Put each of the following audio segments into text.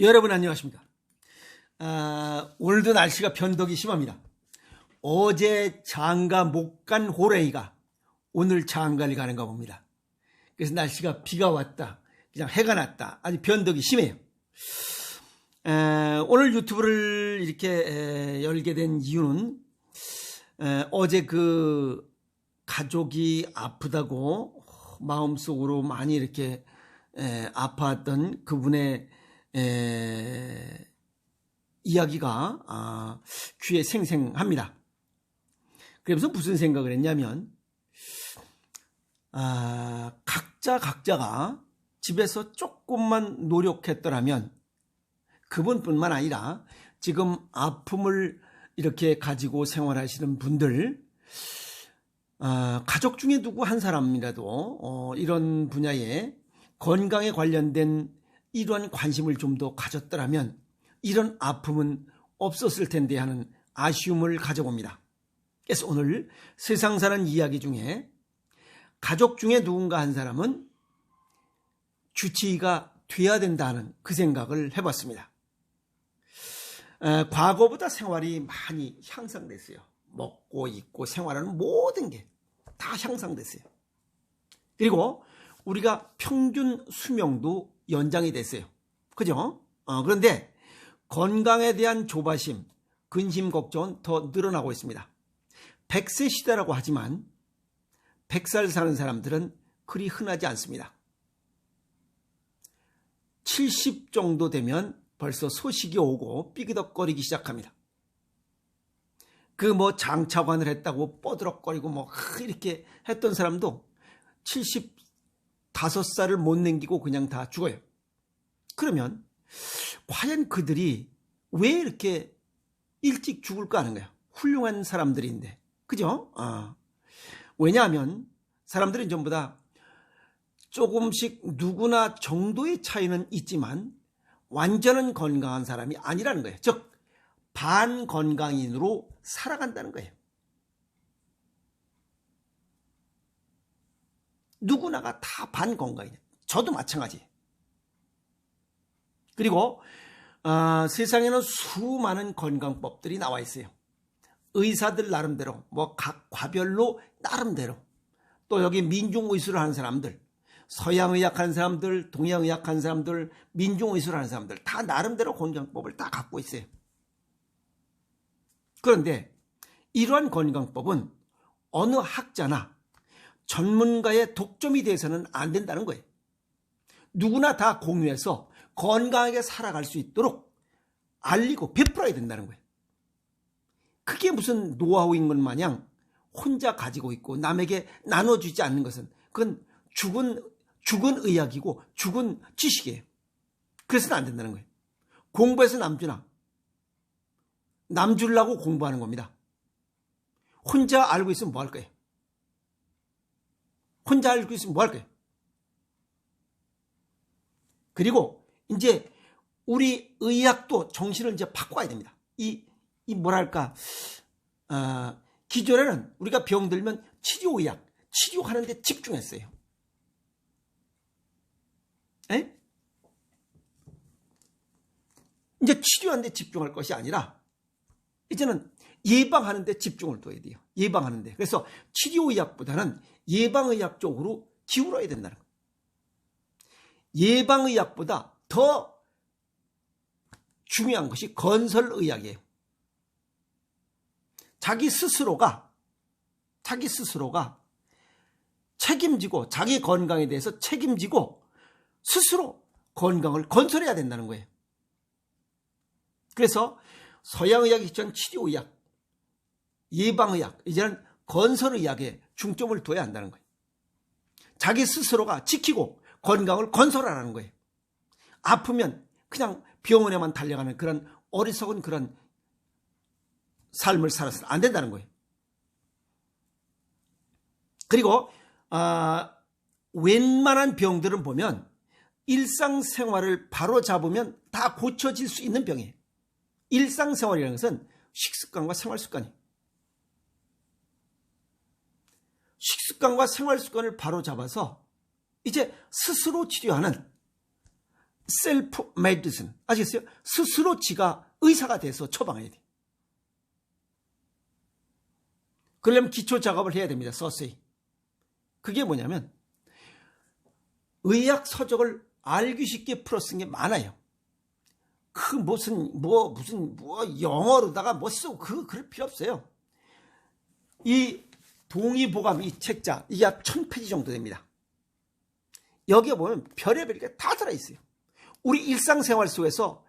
여러분 안녕하십니까. 오늘도 날씨가 변덕이 심합니다. 어제 장가 못 간 호랭이가 오늘 장가를 가는가 봅니다. 그래서 날씨가 비가 왔다, 그냥 해가 났다, 아주 변덕이 심해요. 오늘 유튜브를 이렇게 열게 된 이유는 어제 그 가족이 아프다고 마음속으로 많이 이렇게 아파했던 그분의 이야기가 귀에 생생합니다. 그래서 무슨 생각을 했냐면 각자가 집에서 조금만 노력했더라면 그분뿐만 아니라 지금 아픔을 이렇게 가지고 생활하시는 분들, 가족 중에 누구 한 사람이라도 이런 분야에 건강에 관련된 이러한 관심을 좀 더 가졌더라면 이런 아픔은 없었을 텐데 하는 아쉬움을 가져봅니다. 그래서 오늘 세상 사는 이야기 중에 가족 중에 누군가 한 사람은 주치의가 돼야 된다는 그 생각을 해봤습니다. 과거보다 생활이 많이 향상됐어요. 먹고 입고 생활하는 모든 게 다 향상됐어요. 그리고 우리가 평균 수명도 연장이 됐어요. 그죠? 그런데 건강에 대한 조바심, 근심 걱정은 더 늘어나고 있습니다. 100세 시대라고 하지만 100살 사는 사람들은 그리 흔하지 않습니다. 70 정도 되면 벌써 소식이 오고 삐그덕거리기 시작합니다. 그 장차관을 했다고 뻐드럭거리고 이렇게 했던 사람도 75살을 못 남기고 그냥 다 죽어요. 그러면 과연 그들이 왜 이렇게 일찍 죽을까 하는 거예요. 훌륭한 사람들인데. 그죠? 왜냐하면 사람들은 전부 다 조금씩 누구나 정도의 차이는 있지만 완전한 건강한 사람이 아니라는 거예요. 즉 반건강인으로 살아간다는 거예요. 누구나가 다 반건강이에요. 저도 마찬가지예요. 그리고 세상에는 수많은 건강법들이 나와 있어요. 의사들 나름대로 각 과별로 나름대로, 또 여기 민중의술을 하는 사람들, 서양의학 하는 사람들, 동양의학 하는 사람들, 민중의술을 하는 사람들 다 나름대로 건강법을 다 갖고 있어요. 그런데 이러한 건강법은 어느 학자나 전문가의 독점이 돼서는 안 된다는 거예요. 누구나 다 공유해서 건강하게 살아갈 수 있도록 알리고 베풀어야 된다는 거예요. 그게 무슨 노하우인 것 마냥 혼자 가지고 있고 남에게 나눠주지 않는 것은 그건 죽은 의학이고 죽은 지식이에요. 그래서는 안 된다는 거예요. 공부해서 남 주나? 남 주려고 공부하는 겁니다. 혼자 알고 있으면 뭐 할 거예요? 혼자 알고 있으면 뭐 할 거예요? 그리고 이제 우리 의학도 정신을 이제 바꿔야 됩니다. 기존에는 우리가 병들면 치료의학, 치료하는 데 집중했어요. 이제 치료하는 데 집중할 것이 아니라 이제는 예방하는 데 집중을 둬야 돼요. 예방하는 데. 그래서 치료의학보다는 예방의학 쪽으로 기울어야 된다는 거예요. 예방의학보다 더 중요한 것이 건설의학이에요. 자기 스스로가 책임지고 자기 건강에 대해서 책임지고 스스로 건강을 건설해야 된다는 거예요. 그래서 서양의학이 전 치료의학, 예방의학, 이제는 건설의학에 중점을 둬야 한다는 거예요. 자기 스스로가 지키고 건강을 건설하라는 거예요. 아프면 그냥 병원에만 달려가는 그런 어리석은 그런 삶을 살아서는 안 된다는 거예요. 그리고 웬만한 병들은 보면 일상생활을 바로 잡으면 다 고쳐질 수 있는 병이에요. 일상생활이라는 것은 식습관과 생활습관이에요. 식습관과 생활습관을 바로 잡아서 이제 스스로 치료하는 셀프 메디슨. 아시겠어요? 스스로 지가 의사가 돼서 처방해야 돼. 그러려면 기초 작업을 해야 됩니다. 서세이. 그게 뭐냐면 의학 서적을 알기 쉽게 풀어쓴 게 많아요. 그 무슨 영어로다가 뭐 쓰고 그럴 필요 없어요. 이 동의보감 이 책자 이게 약 1000페이지 정도 됩니다. 여기에 보면 별의별 게 다 들어있어요. 우리 일상생활 속에서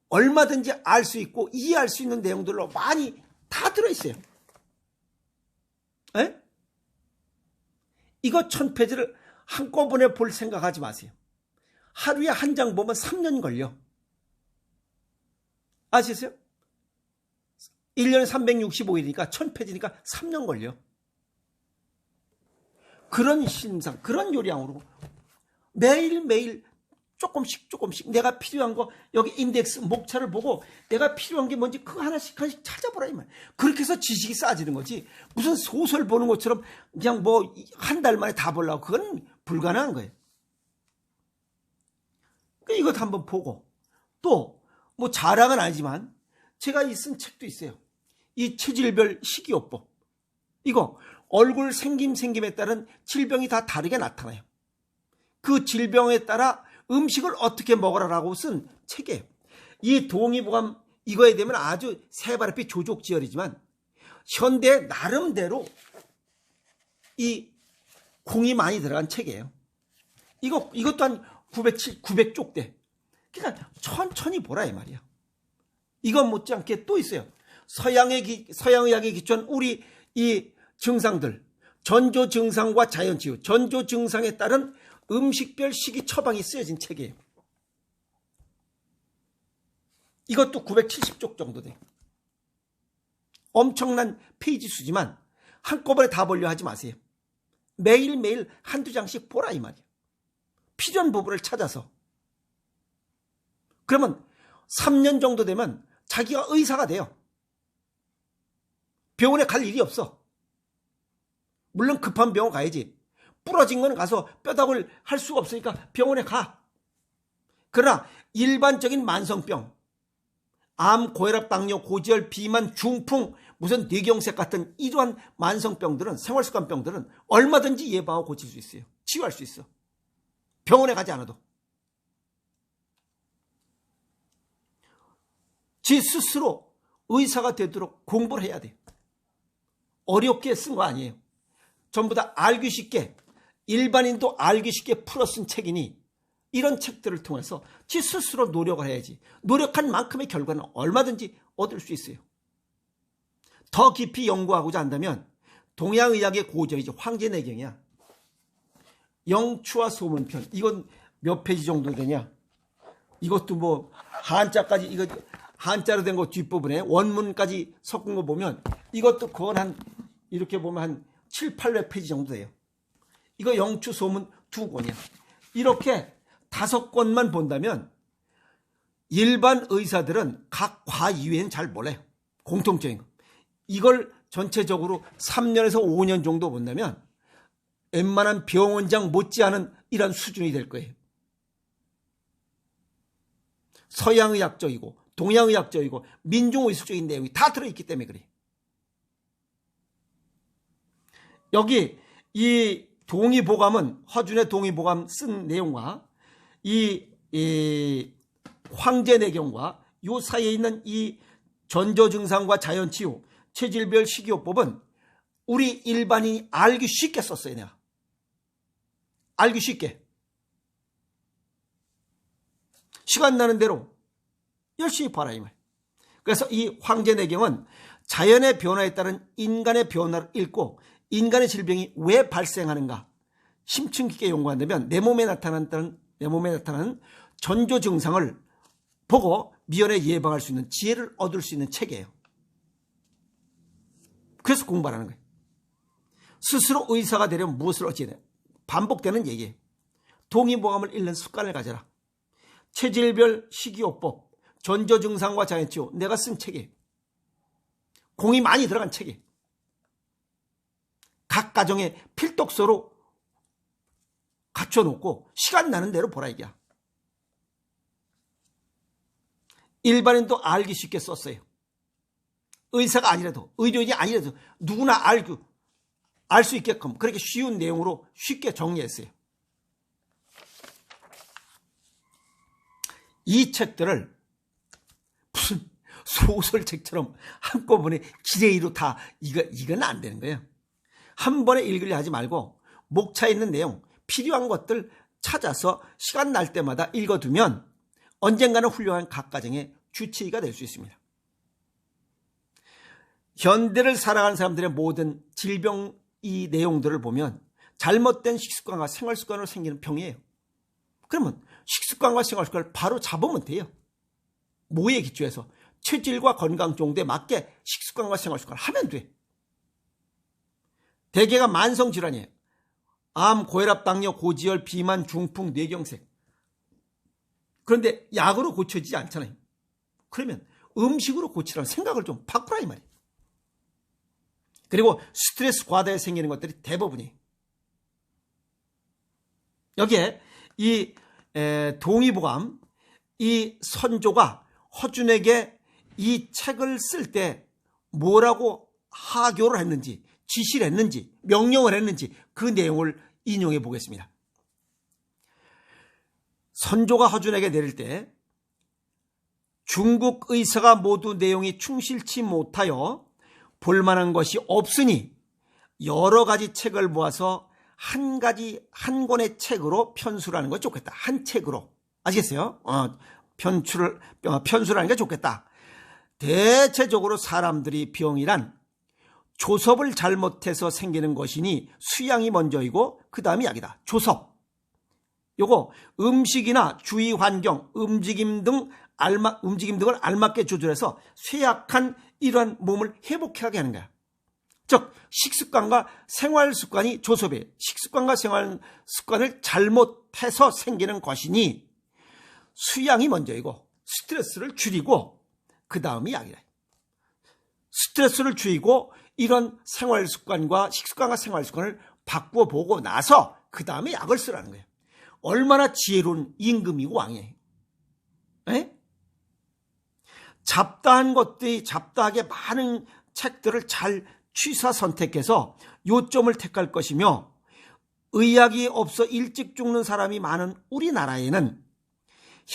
얼마든지 알 수 있고 이해할 수 있는 내용들로 많이 다 들어있어요. 에? 이거 1000페이지를 한꺼번에 볼 생각하지 마세요. 하루에 한 장 보면 3년 걸려. 아시겠어요? 1년에 365일이니까 1000페이지니까 3년 걸려. 그런 심상, 그런 요량으로 매일매일 조금씩 내가 필요한 거 여기 인덱스 목차를 보고 내가 필요한 게 뭔지 그거 하나씩 찾아보라 이 말. 그렇게 해서 지식이 쌓아지는 거지. 무슨 소설 보는 것처럼 그냥 뭐 한 달 만에 다 보려고 그건 불가능한 거예요. 이것도 한번 보고 또 뭐 자랑은 아니지만 제가 쓴 책도 있어요. 이 체질별 식이요법. 이거 얼굴 생김에 따른 질병이 다 다르게 나타나요. 그 질병에 따라 음식을 어떻게 먹으라라고 쓴 책이에요. 이 동의보감 이거에 대면 아주 새바르피 조족지혈이지만 현대 나름대로 이 공이 많이 들어간 책이에요. 이것도 한 900쪽 돼. 그러니까 천천히 보라 이 말이야. 이건 못지않게 또 있어요. 서양의학에 기초한 우리 이 증상들, 전조 증상과 자연치유, 전조 증상에 따른 음식별 식이 처방이 쓰여진 책이에요. 이것도 970쪽 정도 돼. 엄청난 페이지 수지만 한꺼번에 다 보려 하지 마세요. 매일매일 한두 장씩 보라 이 말이에요. 필요한 부분을 찾아서. 그러면 3년 정도 되면 자기가 의사가 돼요. 병원에 갈 일이 없어. 물론 급한 병원 가야지. 부러진 건 가서 뼈다귀를 할 수가 없으니까 병원에 가. 그러나 일반적인 만성병, 암, 고혈압, 당뇨, 고지혈, 비만, 중풍, 무슨 뇌경색 같은 이러한 만성병들은, 생활습관병들은 얼마든지 예방하고 고칠 수 있어요. 치유할 수 있어. 병원에 가지 않아도. 지 스스로 의사가 되도록 공부를 해야 돼. 어렵게 쓴 거 아니에요. 전부 다 알기 쉽게, 일반인도 알기 쉽게 풀어 쓴 책이니 이런 책들을 통해서 지 스스로 노력을 해야지. 노력한 만큼의 결과는 얼마든지 얻을 수 있어요. 더 깊이 연구하고자 한다면 동양의학의 고저이죠. 황제내경이야. 영추와 소문편. 이건 몇 페이지 정도 되냐? 이것도 뭐 한자까지 이거 한자로 된 거 뒷부분에 원문까지 섞은 거 보면 이것도 그건 한 이렇게 보면 한 7, 800페이지 정도 돼요. 이거 영추 소문 2권이야. 이렇게 5권만 본다면 일반 의사들은 각 과 이외에는 잘 몰라요. 공통적인 거. 이걸 전체적으로 3년에서 5년 정도 본다면 웬만한 병원장 못지않은 이런 수준이 될 거예요. 서양의학적이고 동양의학적이고 민중의식적인 내용이 다 들어있기 때문에 그래. 여기 이 동의보감은 허준의 동의보감 쓴 내용과 이 황제내경과 요 사이에 있는 이 전조증상과 자연치유, 체질별 식이요법은 우리 일반인이 알기 쉽게 썼어요. 내가 알기 쉽게. 시간 나는 대로 열심히 봐라 이 말. 그래서 이 황제내경은 자연의 변화에 따른 인간의 변화를 읽고 인간의 질병이 왜 발생하는가 심층 깊게 연구한다면 내 몸에 나타나는 전조 증상을 보고 미연에 예방할 수 있는 지혜를 얻을 수 있는 책이에요. 그래서 공부하라는 거예요. 스스로 의사가 되려면 무엇을 어찌해야 돼요? 반복되는 얘기예요. 동의보감을 읽는 습관을 가져라. 체질별 식이요법, 전조증상과 자연치유, 내가 쓴 책이에요. 공이 많이 들어간 책이에요. 각 가정에 필독서로 갖춰놓고 시간 나는 대로 보라 이게야. 일반인도 알기 쉽게 썼어요. 의사가 아니라도, 의료인이 아니라도 누구나 알 수 있게끔 그렇게 쉬운 내용으로 쉽게 정리했어요. 이 책들을 무슨 소설책처럼 한꺼번에 기레이로 다 이건 안 되는 거예요. 한 번에 읽으려 하지 말고 목차에 있는 내용, 필요한 것들 찾아서 시간 날 때마다 읽어두면 언젠가는 훌륭한 각가정의 주치의가 될 수 있습니다. 현대를 살아가는 사람들의 모든 질병 이 내용들을 보면 잘못된 식습관과 생활습관으로 생기는 병이에요. 그러면 식습관과 생활습관을 바로 잡으면 돼요. 뭐에 기초해서? 체질과 건강 정도에 맞게 식습관과 생활습관을 하면 돼. 대개가 만성질환이에요. 암, 고혈압, 당뇨, 고지혈, 비만, 중풍, 뇌경색. 그런데 약으로 고쳐지지 않잖아요. 그러면 음식으로 고치라는 생각을 좀 바꾸라 이 말이에요. 그리고 스트레스 과다에 생기는 것들이 대부분이에요. 여기에 이 동의보감, 이 선조가 허준에게 이 책을 쓸 때 뭐라고 하교를 했는지, 지시를 했는지, 명령을 했는지 그 내용을 인용해 보겠습니다. 선조가 허준에게 내릴 때 중국 의사가 모두 내용이 충실치 못하여 볼만한 것이 없으니 여러 가지 책을 모아서 한 권의 책으로 편수라는 게 좋겠다. 한 책으로. 아시겠어요? 편수라는 게 좋겠다. 대체적으로 사람들이 병이란 조섭을 잘못해서 생기는 것이니 수양이 먼저이고 그 다음이 약이다. 조섭. 요거 음식이나 주위 환경, 움직임 등을 알맞게 조절해서 쇠약한 이러한 몸을 회복하게 하는 거야. 즉 식습관과 생활습관이 조섭이에요. 식습관과 생활습관을 잘못해서 생기는 것이니 수양이 먼저이고 스트레스를 줄이고 그 다음이 약이다. 스트레스를 줄이고 이런 생활습관과 식습관과 생활습관을 바꾸어 보고 나서 그 다음에 약을 쓰라는 거예요. 얼마나 지혜로운 임금이고 왕이에요. 에? 잡다하게 많은 책들을 잘 취사 선택해서 요점을 택할 것이며 의학이 없어 일찍 죽는 사람이 많은 우리나라에는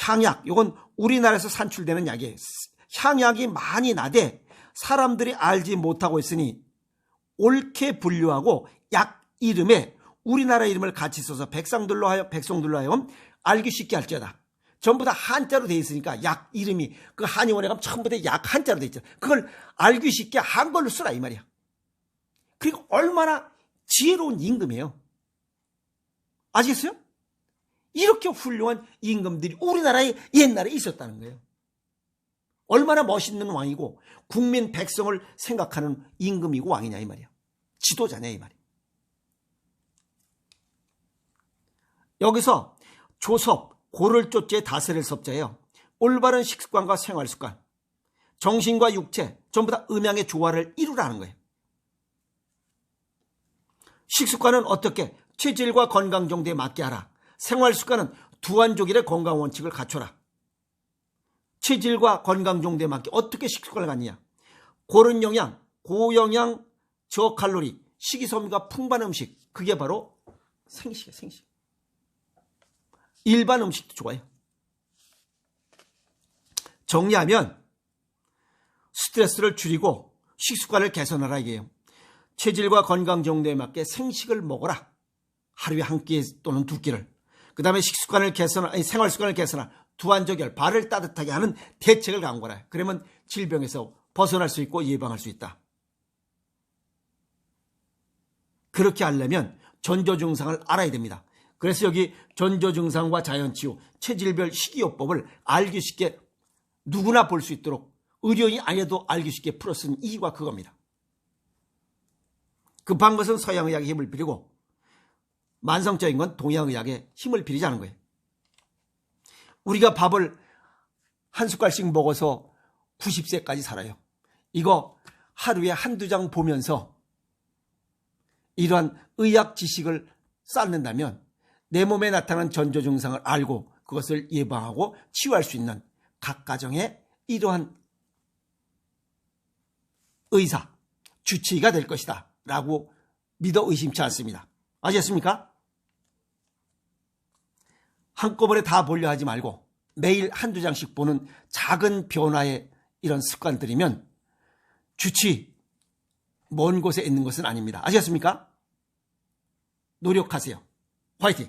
향약, 이건 우리나라에서 산출되는 약이에요. 향약이 많이 나되 사람들이 알지 못하고 있으니 옳게 분류하고 약 이름에 우리나라 이름을 같이 써서 백성들로 하여금 알기 쉽게 할지어다. 전부 다 한자로 돼 있으니까 약 이름이 그 한의원에 가면 전부 다 약 한자로 돼 있죠. 그걸 알기 쉽게 한글로 쓰라 이 말이야. 그리고 얼마나 지혜로운 임금이에요. 아시겠어요? 이렇게 훌륭한 임금들이 우리나라에 옛날에 있었다는 거예요. 얼마나 멋있는 왕이고 국민 백성을 생각하는 임금이고 왕이냐 이 말이야. 지도자냐 이 말이야. 여기서 조섭, 고를 쫓지에 다스릴 섭자예요. 올바른 식습관과 생활습관, 정신과 육체 전부 다 음양의 조화를 이루라는 거예요. 식습관은 어떻게? 체질과 건강 정도에 맞게 하라. 생활습관은 두한족일의 건강 원칙을 갖춰라. 체질과 건강 정도에 맞게 어떻게 식습관을 갖느냐? 고른 영양, 고영양, 저칼로리, 식이섬유가 풍부한 음식, 그게 바로 생식이에요. 생식. 일반 음식도 좋아요. 정리하면 스트레스를 줄이고 식습관을 개선하라 이게요. 체질과 건강 정도에 맞게 생식을 먹어라. 하루에 한 끼 또는 두 끼를. 그 다음에 생활습관을 개선하라. 두한저결, 발을 따뜻하게 하는 대책을 강구하라. 그러면 질병에서 벗어날 수 있고 예방할 수 있다. 그렇게 하려면 전조증상을 알아야 됩니다. 그래서 여기 전조증상과 자연치유, 체질별 식이요법을 알기 쉽게 누구나 볼 수 있도록 의료인이 아니어도 알기 쉽게 풀어 쓴 이유가 그겁니다. 급한 것은 서양의학의 힘을 빌리고 만성적인 건 동양의학의 힘을 빌리자는 거예요. 우리가 밥을 한 숟갈씩 먹어서 90세까지 살아요. 이거 하루에 한두 장 보면서 이러한 의학 지식을 쌓는다면 내 몸에 나타난 전조 증상을 알고 그것을 예방하고 치유할 수 있는 각 가정의 이러한 의사, 주치의가 될 것이다 라고 믿어 의심치 않습니다. 아시겠습니까? 한꺼번에 다 보려 하지 말고 매일 한두 장씩 보는 작은 변화의 이런 습관들이면 주치 먼 곳에 있는 것은 아닙니다. 아시겠습니까? 노력하세요. 화이팅!